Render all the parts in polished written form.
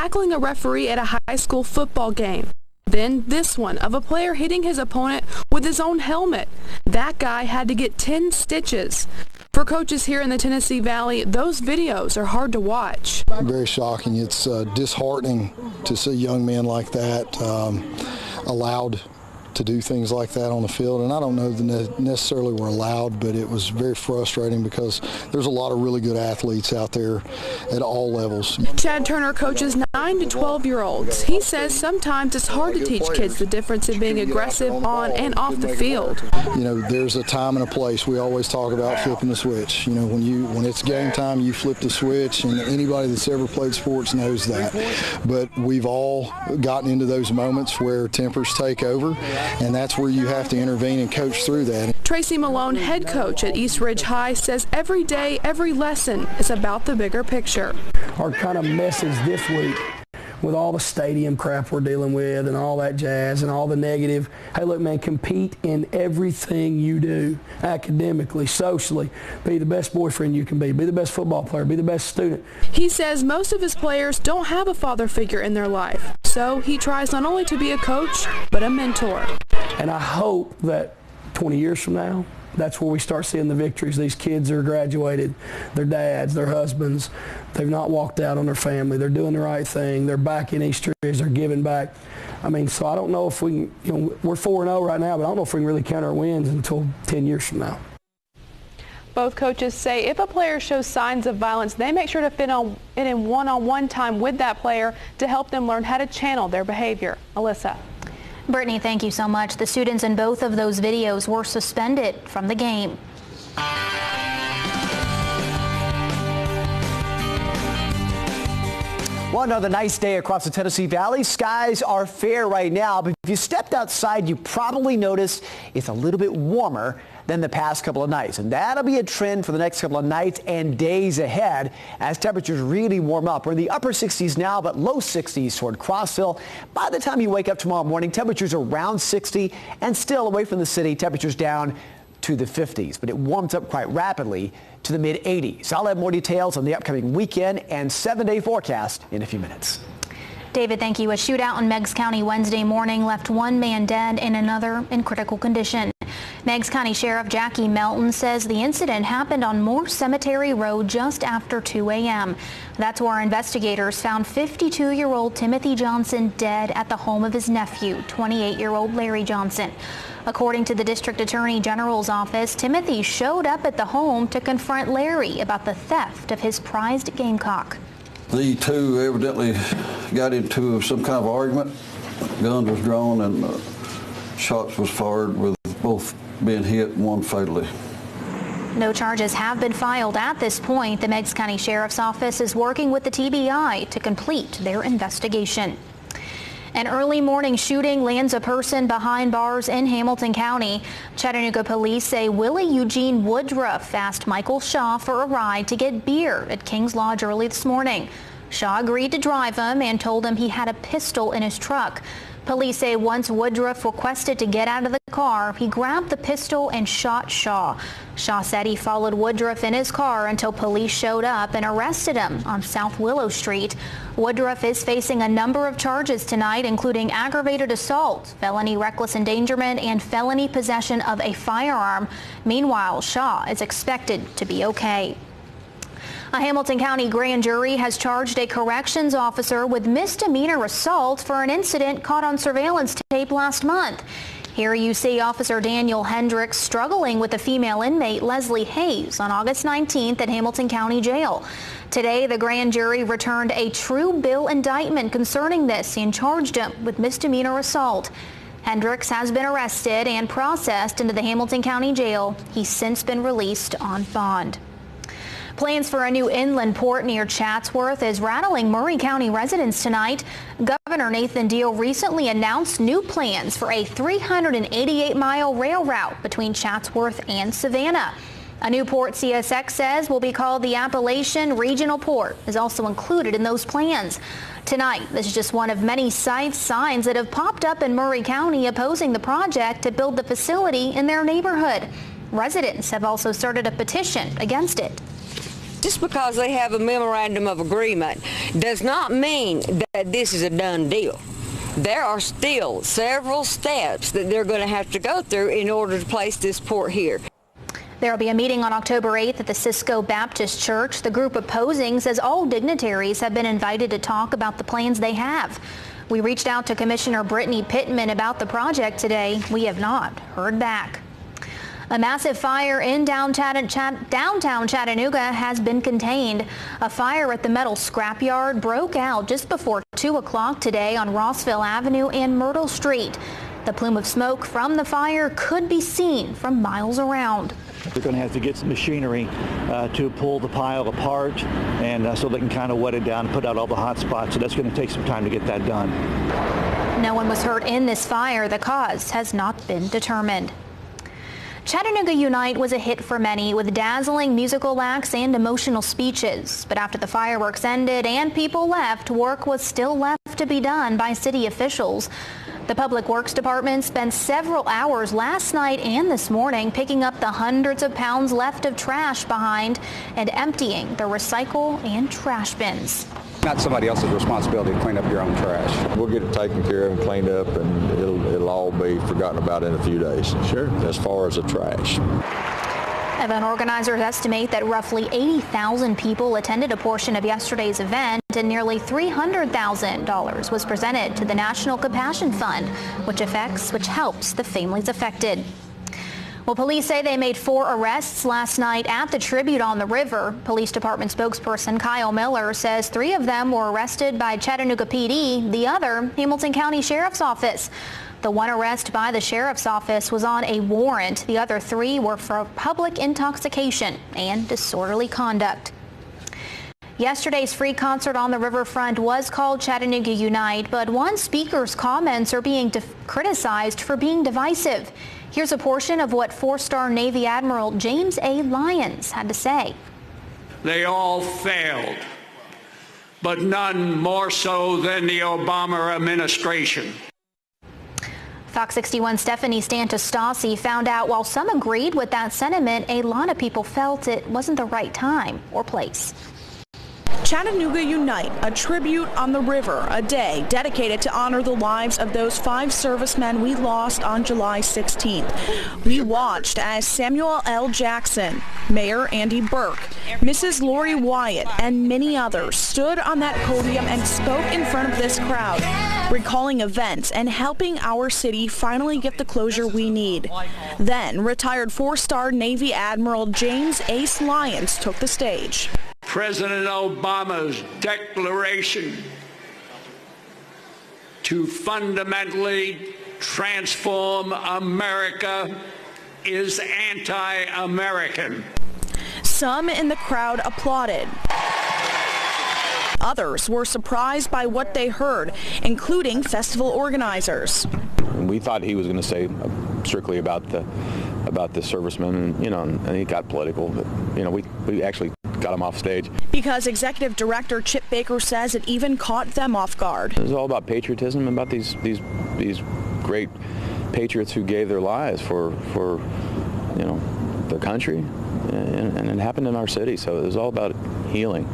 tackling a referee at a high school football game. Then this one of a player hitting his opponent with his own helmet. That guy had to get 10 stitches. For coaches here in the Tennessee Valley, those videos are hard to watch. Very shocking. It's disheartening to see young men like that allowed to do things like that on the field, and I don't know that necessarily were allowed, but it was very frustrating because there's a lot of really good athletes out there at all levels. Chad Turner coaches 9 to 12-year-olds. He says sometimes it's hard to teach kids the difference in being aggressive on and off the field. You know, there's a time and a place. We always talk about flipping the switch. You know, when it's game time, you flip the switch, and anybody that's ever played sports knows that. But we've all gotten into those moments where tempers take over, and that's where you have to intervene and coach through that. Tracy Malone, head coach at East Ridge High, says every day, every lesson is about the bigger picture. Our kind of message this week, with all the stadium crap we're dealing with and all that jazz and all the negative, hey, look, man, compete in everything you do, academically, socially. Be the best boyfriend you can be the best football player, be the best student. He says most of his players don't have a father figure in their life, so he tries not only to be a coach, but a mentor. And I hope that 20 years from now, that's where we start seeing the victories. These kids are graduated, their dads, their husbands, they've not walked out on their family, they're doing the right thing, they're back in East Ridge, they're giving back. I mean, so I don't know if we can, we're 4-0 right now, but I don't know if we can really count our wins until 10 years from now. Both coaches say if a player shows signs of violence, they make sure to fit in one-on-one time with that player to help them learn how to channel their behavior. Alyssa. Brittany, thank you so much. The students in both of those videos were suspended from the game. Well, another nice day across the Tennessee Valley. Skies are fair right now, but if you stepped outside, you probably noticed it's a little bit warmer than the past couple of nights. And that'll be a trend for the next couple of nights and days ahead as temperatures really warm up. We're in the upper 60s now, but low 60s toward Crossville. By the time you wake up tomorrow morning, temperatures around 60, and still away from the city, temperatures down to the 50s. But it warms up quite rapidly to the mid-80s. I'll have more details on the upcoming weekend and 7-day forecast in a few minutes. David, thank you. A shootout in Meigs County Wednesday morning left one man dead and another in critical condition. Meigs County Sheriff Jackie Melton says the incident happened on Moore Cemetery Road just after 2 a.m. That's where investigators found 52-year-old Timothy Johnson dead at the home of his nephew, 28-year-old Larry Johnson. According to the District Attorney General's office, Timothy showed up at the home to confront Larry about the theft of his prized gamecock. The two evidently got into some kind of argument. Gun was drawn and shots was fired, with both being hit and one fatally. No charges have been filed at this point. The Meigs County Sheriff's Office is working with the TBI to complete their investigation. An early morning shooting lands a person behind bars in Hamilton County. Chattanooga police say Willie Eugene Woodruff asked Michael Shaw for a ride to get beer at King's Lodge early this morning. Shaw agreed to drive him and told him he had a pistol in his truck. Police say once Woodruff requested to get out of the car, he grabbed the pistol and shot Shaw. Shaw said he followed Woodruff in his car until police showed up and arrested him on South Willow Street. Woodruff is facing a number of charges tonight, including aggravated assault, felony reckless endangerment, and felony possession of a firearm. Meanwhile, Shaw is expected to be okay. A Hamilton County grand jury has charged a corrections officer with misdemeanor assault for an incident caught on surveillance tape last month. Here you see Officer Daniel Hendricks struggling with a female inmate, Leslie Hayes, on August 19th at Hamilton County Jail. Today, the grand jury returned a true bill indictment concerning this and charged him with misdemeanor assault. Hendricks has been arrested and processed into the Hamilton County Jail. He's since been released on bond. Plans for a new inland port near Chatsworth is rattling Maury County residents tonight. Governor Nathan Deal recently announced new plans for a 388-mile rail route between Chatsworth and Savannah. A new port CSX says will be called the Appalachian Regional Port is also included in those plans. Tonight, this is just one of many signs that have popped up in Maury County opposing the project to build the facility in their neighborhood. Residents have also started a petition against it. Just because they have a memorandum of agreement does not mean that this is a done deal. There are still several steps that they're going to have to go through in order to place this port here. There will be a meeting on October 8th at the Cisco Baptist Church. The group opposing says all dignitaries have been invited to talk about the plans they have. We reached out to Commissioner Brittany Pittman about the project today. We have not heard back. A massive fire in downtown Chattanooga has been contained. A fire at the metal scrapyard broke out just before 2 o'clock today on Rossville Avenue and Myrtle Street. The plume of smoke from the fire could be seen from miles around. They're going to have to get some machinery to pull the pile apart, and so they can kind of wet it down and put out all the hot spots. So that's going to take some time to get that done. No one was hurt in this fire. The cause has not been determined. Chattanooga Unite was a hit for many, with dazzling musical acts and emotional speeches. But after the fireworks ended and people left, work was still left to be done by city officials. The Public Works Department spent several hours last night and this morning picking up the hundreds of pounds left of trash behind and emptying the recycle and trash bins. Not somebody else's responsibility to clean up your own trash. We'll get it taken care of and cleaned up, and it'll all be forgotten about in a few days. Sure. As far as the trash. Event organizers estimate that roughly 80,000 people attended a portion of yesterday's event, and nearly $300,000 was presented to the National Compassion Fund, which helps the families affected. Well, police say they made 4 arrests last night at the Tribute on the River. Police Department spokesperson Kyle Miller says 3 of them were arrested by Chattanooga PD, the other Hamilton County Sheriff's Office. The one arrest by the Sheriff's Office was on a warrant. The other 3 were for public intoxication and disorderly conduct. Yesterday's free concert on the riverfront was called Chattanooga Unite, but one speaker's comments are being criticized for being divisive. Here's a portion of what 4-star Navy Admiral James A. Lyons had to say. They all failed, but none more so than the Obama administration. Fox 61's Stephanie Stantostasi found out while some agreed with that sentiment, a lot of people felt it wasn't the right time or place. Chattanooga Unite, a tribute on the river, a day dedicated to honor the lives of those 5 servicemen we lost on July 16th. We watched as Samuel L. Jackson, Mayor Andy Burke, Mrs. Lori Wyatt, and many others stood on that podium and spoke in front of this crowd, recalling events and helping our city finally get the closure we need. Then, retired 4-star Navy Admiral James Ace Lyons took the stage. President Obama's declaration to fundamentally transform America is anti-American. Some in the crowd applauded. Others were surprised by what they heard, including festival organizers. We thought he was going to say strictly about the servicemen, and he got political. But, we actually got him off stage. Because Executive Director Chip Baker says it even caught them off guard. It was all about patriotism, about these great patriots who gave their lives for their country, and it happened in our city. So it was all about healing.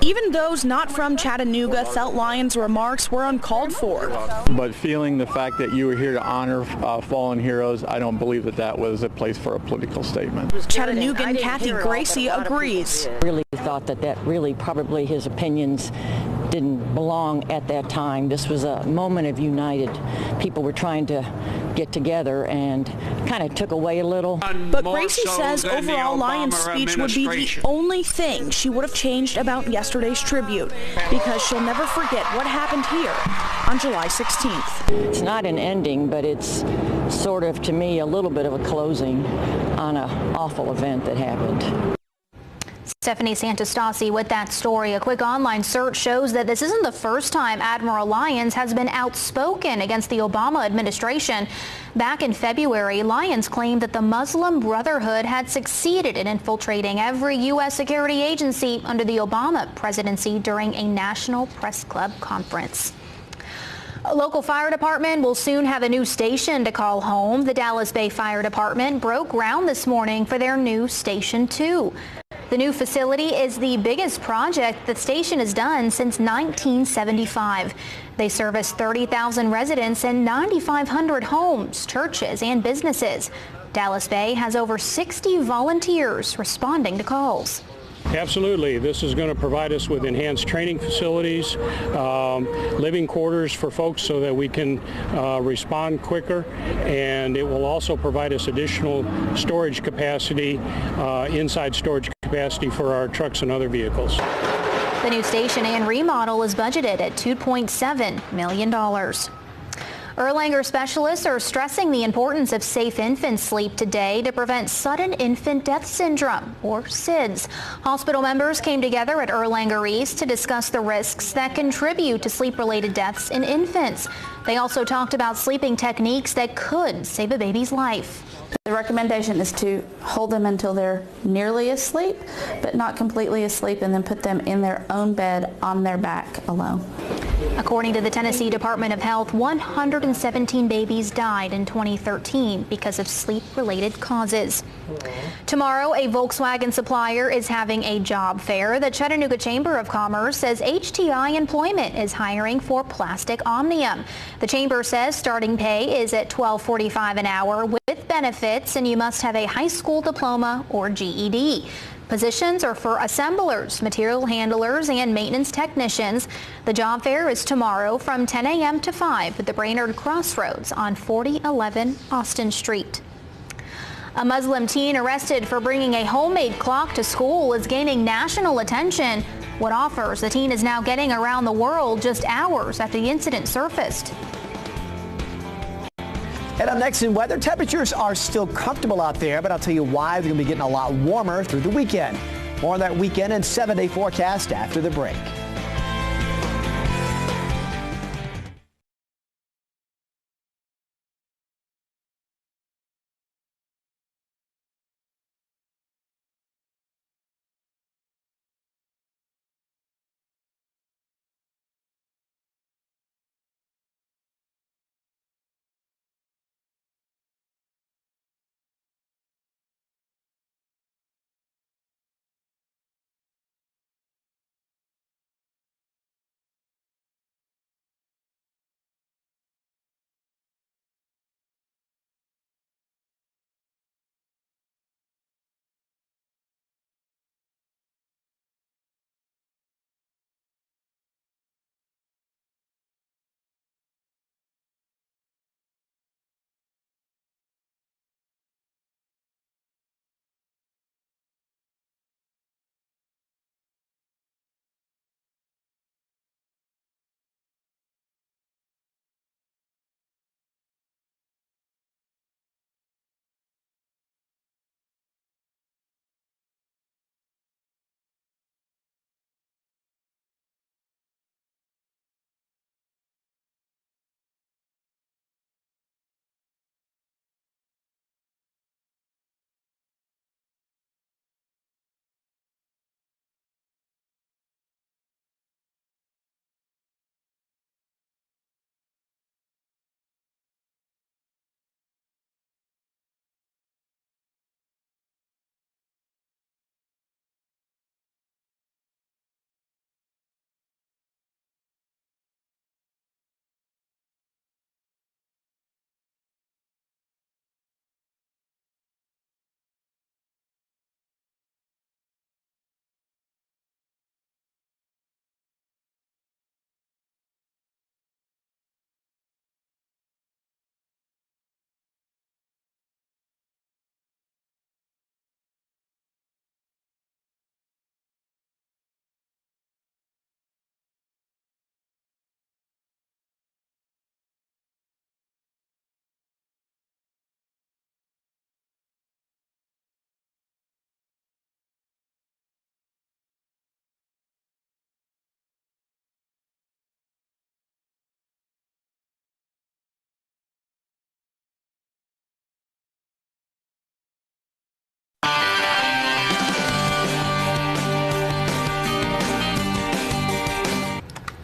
Even those not from Chattanooga felt Lyons' remarks were uncalled for. But feeling the fact that you were here to honor fallen heroes, I don't believe that was a place for a political statement. Chattanoogan Kathy Gracie agrees. Really thought that really probably his opinions didn't belong at that time. This was a moment of united. People were trying to get together and kind of took away a little. But Gracie says overall Lyons' speech would be the only thing she would have changed about yesterday's tribute, because she'll never forget what happened here on July 16th. It's not an ending, but it's sort of, to me, a little bit of a closing on an awful event that happened. Stephanie Stantostasi with that story. A quick online search shows that this isn't the first time Admiral Lyons has been outspoken against the Obama administration. Back in February, Lyons claimed that the Muslim Brotherhood had succeeded in infiltrating every U.S. security agency under the Obama presidency during a National Press Club conference. A local fire department will soon have a new station to call home. The Dallas Bay Fire Department broke ground this morning for their new Station 2. The new facility is the biggest project the station has done since 1975. They service 30,000 residents and 9,500 homes, churches, and businesses. Dallas Bay has over 60 volunteers responding to calls. Absolutely. This is going to provide us with enhanced training facilities, living quarters for folks so that we can respond quicker, and it will also provide us additional storage capacity, inside storage capacity for our trucks and other vehicles. The new station and remodel is budgeted at $2.7 million. Erlanger specialists are stressing the importance of safe infant sleep today to prevent sudden infant death syndrome, or SIDS. Hospital members came together at Erlanger East to discuss the risks that contribute to sleep-related deaths in infants. They also talked about sleeping techniques that could save a baby's life. The recommendation is to hold them until they're nearly asleep, but not completely asleep, and then put them in their own bed on their back alone. According to the Tennessee Department of Health, 117 babies died in 2013 because of sleep-related causes. Tomorrow, a Volkswagen supplier is having a job fair. The Chattanooga Chamber of Commerce says HTI Employment is hiring for Plastic Omnium. The chamber says starting pay is at $12.45 an hour with benefits, and you must have a high school diploma or GED. Positions are for assemblers, material handlers, and maintenance technicians. The job fair is tomorrow from 10 a.m. to 5 at the Brainerd Crossroads on 4011 Austin Street. A Muslim teen arrested for bringing a homemade clock to school is gaining national attention. What offers the teen is now getting around the world just hours after the incident surfaced. And up next in weather, temperatures are still comfortable out there, but I'll tell you why they're going to be getting a lot warmer through the weekend. More on that weekend and 7-day forecast after the break.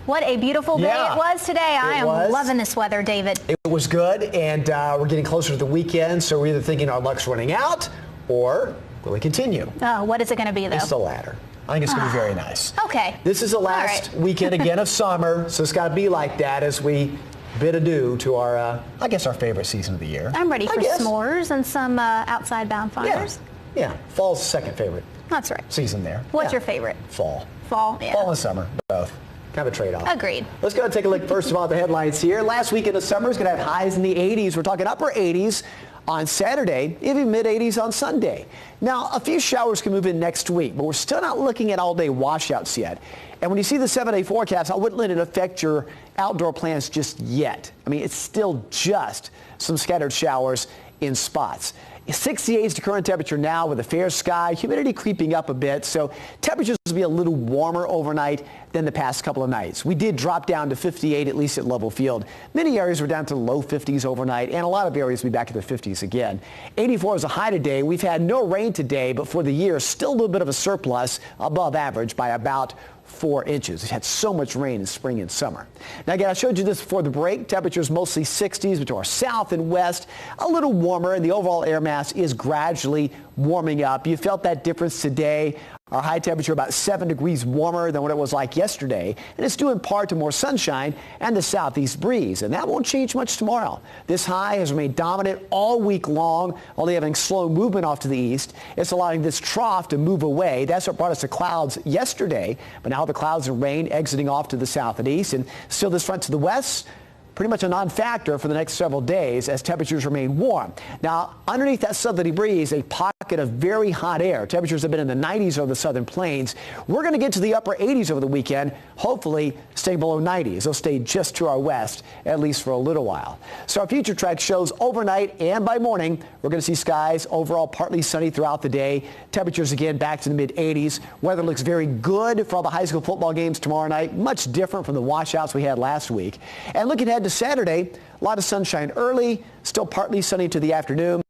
What a beautiful day it was today. I am loving this weather, David. It was good, and we're getting closer to the weekend, so we're either thinking our luck's running out or Will it continue? Oh, what is it going to be, though? It's the latter. I think it's going to be very nice. Okay. This is the last weekend again of summer, so it's got to be like that as we bid adieu to our, I guess, our favorite season of the year. I'm ready for s'mores and some outside bound fires. Yeah, fall's the second favorite. That's right. Season there. What's your favorite? Fall. Fall, yeah. Fall and summer, both. Kind of a trade-off. Agreed. Let's go and take a look first of all at the headlines here. Last weekend of summer is going to have highs in the 80s. We're talking upper 80s on Saturday, even mid-80s on Sunday. Now, a few showers can move in next week, but we're still not looking at all-day washouts yet. And when you see the 7-day forecast, I wouldn't let it affect your outdoor plans just yet. I mean, it's still just some scattered showers in spots. 68 is the current temperature now with a fair sky, humidity creeping up a bit, so temperatures will be a little warmer overnight than the past couple of nights. We did drop down to 58, at least at Level Field. Many areas were down to low 50s overnight, and a lot of areas will be back to the 50s again. 84 is a high today. We've had no rain today, but for the year, still a little bit of a surplus above average by about 4 inches. We've had so much rain in spring and summer. Now again, I showed you this before the break. Temperatures mostly 60s, but to our south and west, a little warmer, and the overall air mass is gradually warming up. You felt that difference today. Our high temperature about 7 degrees warmer than what it was like yesterday, and it's due in part to more sunshine and the southeast breeze, and that won't change much tomorrow. This high has remained dominant all week long, only having slow movement off to the east. It's allowing this trough to move away. That's what brought us to clouds yesterday, but now the clouds and rain exiting off to the south and east, and still this front to the west, pretty much a non-factor for the next several days as temperatures remain warm. Now, underneath that southerly breeze, a pocket of very hot air. Temperatures have been in the 90s over the southern plains. We're going to get to the upper 80s over the weekend, hopefully stay below 90s. They'll stay just to our west, at least for a little while. So our future track shows overnight and by morning, we're going to see skies overall partly sunny throughout the day. Temperatures again back to the mid-80s. Weather looks very good for all the high school football games tomorrow night, much different from the washouts we had last week. And looking ahead to Saturday, a lot of sunshine early, still partly sunny to the afternoon.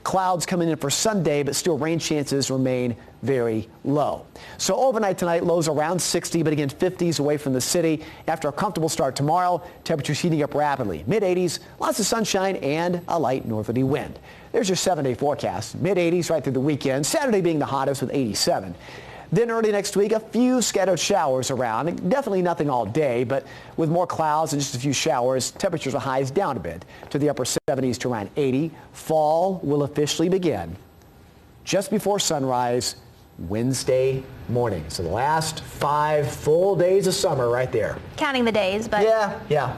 Clouds coming in for Sunday, but still rain chances remain very low. So overnight tonight, lows around 60, but again 50s away from the city. After a comfortable start tomorrow, temperatures heating up rapidly. Mid-80s, lots of sunshine and a light northerly wind. There's your 7-day forecast. Mid-80s right through the weekend. Saturday being the hottest with 87. Then early next week, a few scattered showers around. Definitely nothing all day, but with more clouds and just a few showers, temperatures will highs down a bit to the upper 70s to around 80. Fall will officially begin just before sunrise Wednesday morning. So the last 5 full days of summer right there. Counting the days, but... Yeah.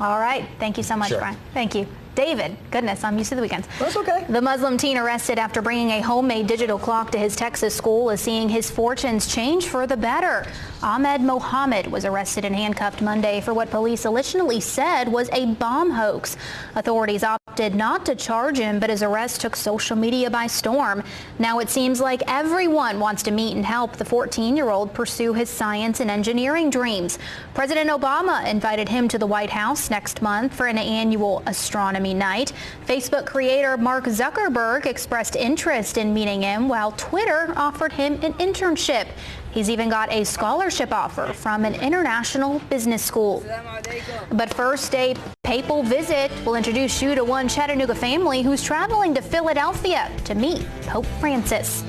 All right. Thank you so much, Sure. Brian. Thank you. David, goodness, I'm used to the weekends. That's okay. The Muslim teen arrested after bringing a homemade digital clock to his Texas school is seeing his fortunes change for the better. Ahmed Mohammed was arrested and handcuffed Monday for what police initially said was a bomb hoax. Authorities opted not to charge him, but his arrest took social media by storm. Now it seems like everyone wants to meet and help the 14-year-old pursue his science and engineering dreams. President Obama invited him to the White House next month for an annual astronomy night. Facebook creator Mark Zuckerberg expressed interest in meeting him, while Twitter offered him an internship. He's even got a scholarship offer from an international business school. But first, a papal visit will introduce you to one Chattanooga family who's traveling to Philadelphia to meet Pope Francis.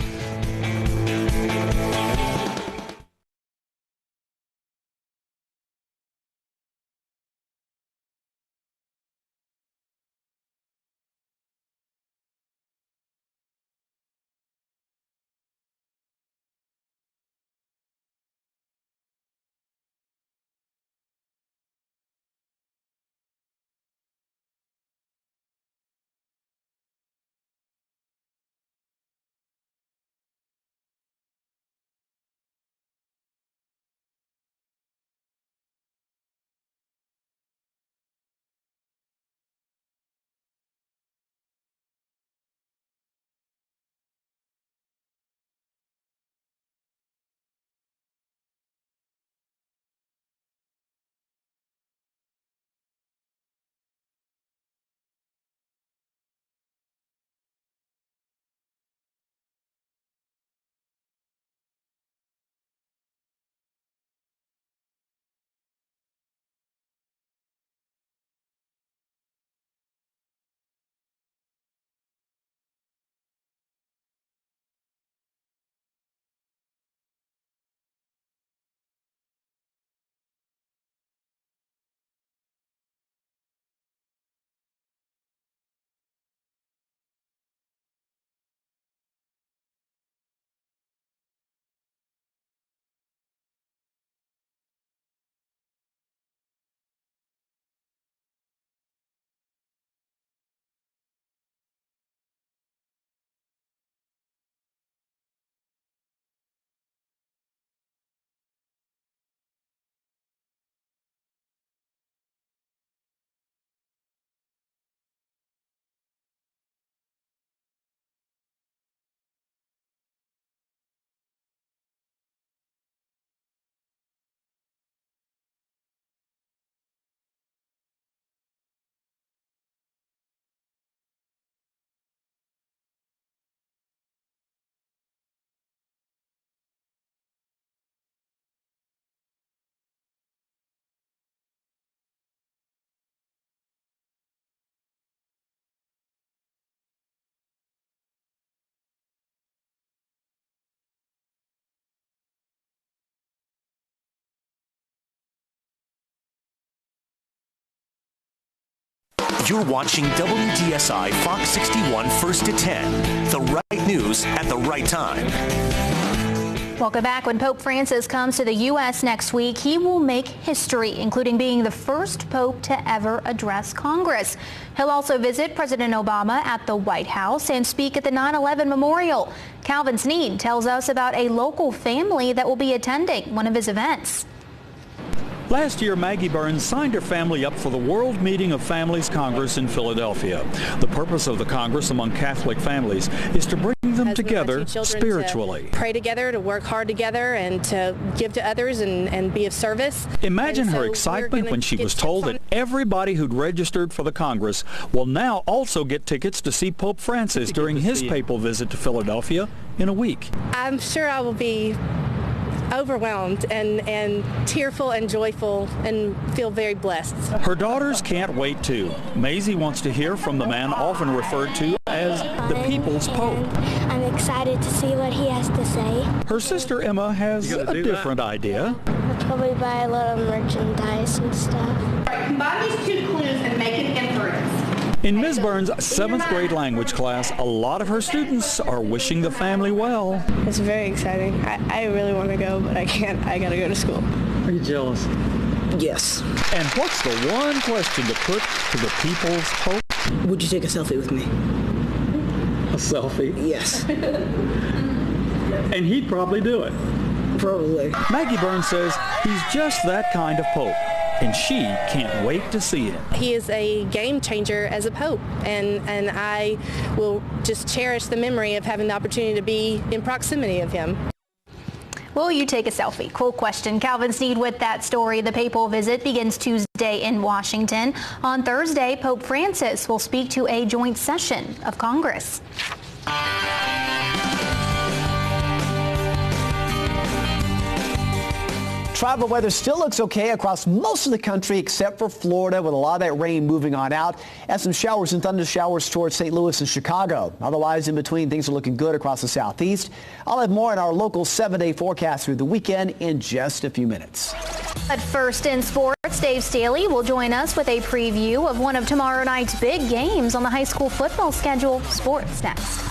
You're watching WDSI Fox 61 First to 10. The right news at the right time. Welcome back. When Pope Francis comes to the U.S. next week, he will make history, including being the first pope to ever address Congress. He'll also visit President Obama at the White House and speak at the 9/11 memorial. Calvin Sneed tells us about a local family that will be attending one of his events. Last year, Maggie Burns signed her family up for the World Meeting of Families Congress in Philadelphia. The purpose of the Congress among Catholic families is to bring them together spiritually. To pray together, to work hard together, and to give to others and be of service. Imagine her excitement when she was told that everybody who'd registered for the Congress will now also get tickets to see Pope Francis during his papal visit to Philadelphia in a week. I'm sure I will be overwhelmed and tearful and joyful and feel very blessed. Her daughters can't wait too. Maisie wants to hear from the man often referred to as the People's Pope. I'm excited to see what he has to say. Her sister Emma has a different idea. I'll probably buy a lot of merchandise and stuff. All right, combine these two clues and make an inference. In Ms. Burns' 7th grade language class, a lot of her students are wishing the family well. It's very exciting. I really want to go, but I can't. I got to go to school. Are you jealous? Yes. And what's the one question to put to the People's Pope? Would you take a selfie with me? A selfie? Yes. And he'd probably do it. Probably. Maggie Burns says he's just that kind of pope, and she can't wait to see him. He is a game changer as a pope, and I will just cherish the memory of having the opportunity to be in proximity of him. Will you take a selfie? Cool question. Calvin Sneed with that story. The papal visit begins Tuesday in Washington. On Thursday, Pope Francis will speak to a joint session of Congress. Travel weather still looks okay across most of the country except for Florida, with a lot of that rain moving on out, and some showers and thunder showers towards St. Louis and Chicago. Otherwise, in between, things are looking good across the southeast. I'll have more in our local 7-day forecast through the weekend in just a few minutes. But first in sports, Dave Staley will join us with a preview of one of tomorrow night's big games on the high school football schedule. Sports next.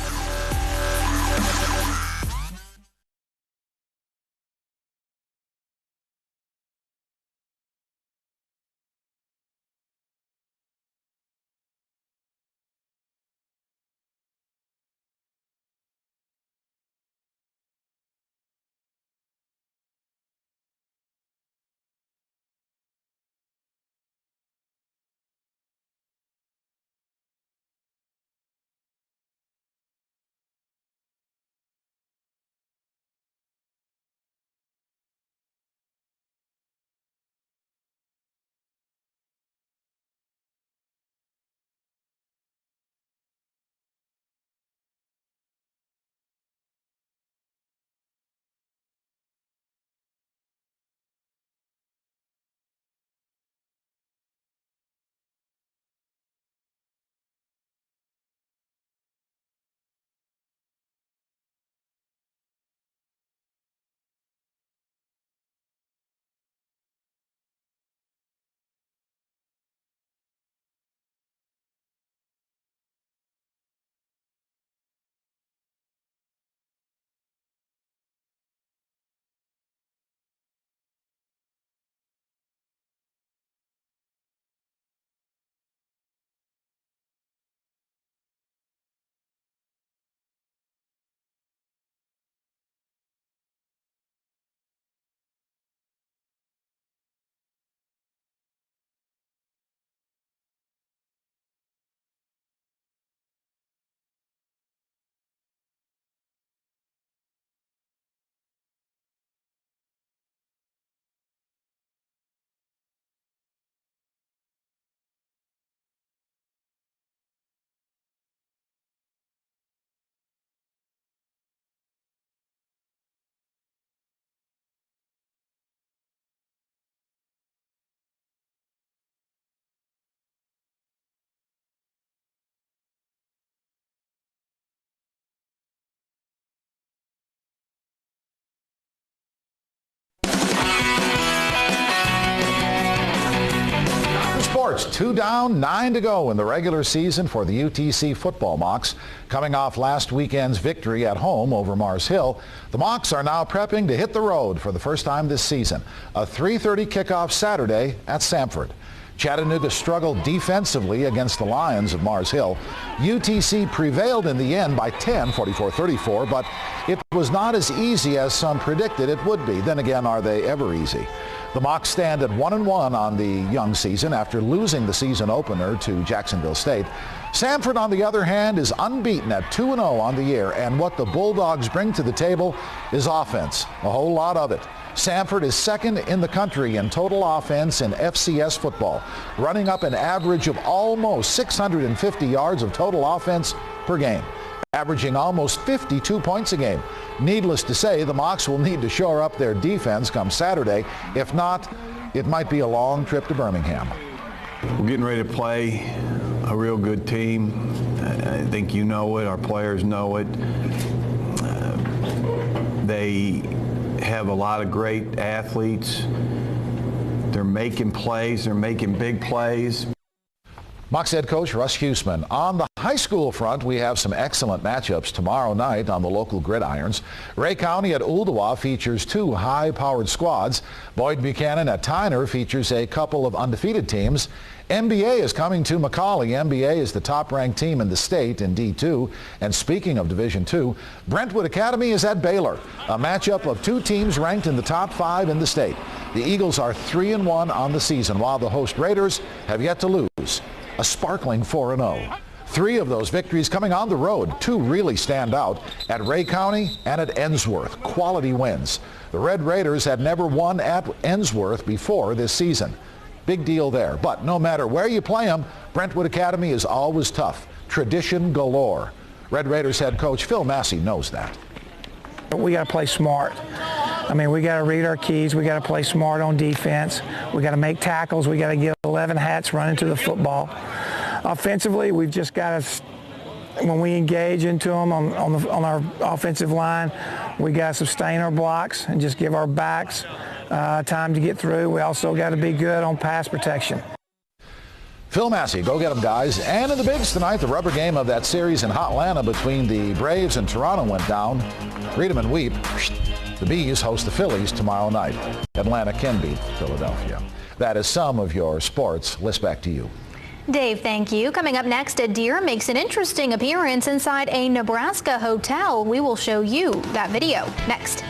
Sports, 2 down, 9 to go in the regular season for the UTC football Mocs. Coming off last weekend's victory at home over Mars Hill, the Mocs are now prepping to hit the road for the first time this season. A 3:30 kickoff Saturday at Samford. Chattanooga struggled defensively against the Lions of Mars Hill. UTC prevailed in the end by 10, 44-34, but it was not as easy as some predicted it would be. Then again, are they ever easy? The Mocs stand at 1-1 on the young season after losing the season opener to Jacksonville State. Samford, on the other hand, is unbeaten at 2-0 on the year, and what the Bulldogs bring to the table is offense, a whole lot of it. Samford is second in the country in total offense in FCS football, running up an average of almost 650 yards of total offense per game, averaging almost 52 points a game. Needless to say, the Mocs will need to shore up their defense come Saturday. If not, it might be a long trip to Birmingham. We're getting ready to play a real good team. I think you know it. Our players know it. They have a lot of great athletes. They're making plays. They're making big plays. Mocs head coach Russ Huesman. On the high school front, we have some excellent matchups tomorrow night on the local gridirons. Ray County at Ooltewah features 2 high-powered squads. Boyd Buchanan at Tyner features a couple of undefeated teams. MBA is coming to McCallie. MBA is the top-ranked team in the state in D2. And speaking of Division II, Brentwood Academy is at Baylor, a matchup of 2 teams ranked in the top 5 in the state. The Eagles are 3-1 on the season, while the host Raiders have yet to lose. A sparkling 4-0. 3 of those victories coming on the road. 2 really stand out, at Ray County and at Ensworth. Quality wins. The Red Raiders had never won at Ensworth before this season. Big deal there. But no matter where you play them, Brentwood Academy is always tough. Tradition galore. Red Raiders head coach Phil Massey knows that. We got to play smart. I mean, we got to read our keys. We got to play smart on defense. We got to make tackles. We got to get 11 hats running to the football. Offensively, we've just got to, when we engage into them on our offensive line, we got to sustain our blocks and just give our backs time to get through. We also got to be good on pass protection. Phil Massey, go get them, guys. And in the bigs tonight, the rubber game of that series in Hotlanta between the Braves and Toronto went down. Read 'em and weep. The Bees host the Phillies tomorrow night. Atlanta can beat Philadelphia. That is some of your sports. Liz, back to you. Dave, thank you. Coming up next, a deer makes an interesting appearance inside a Nebraska hotel. We will show you that video next.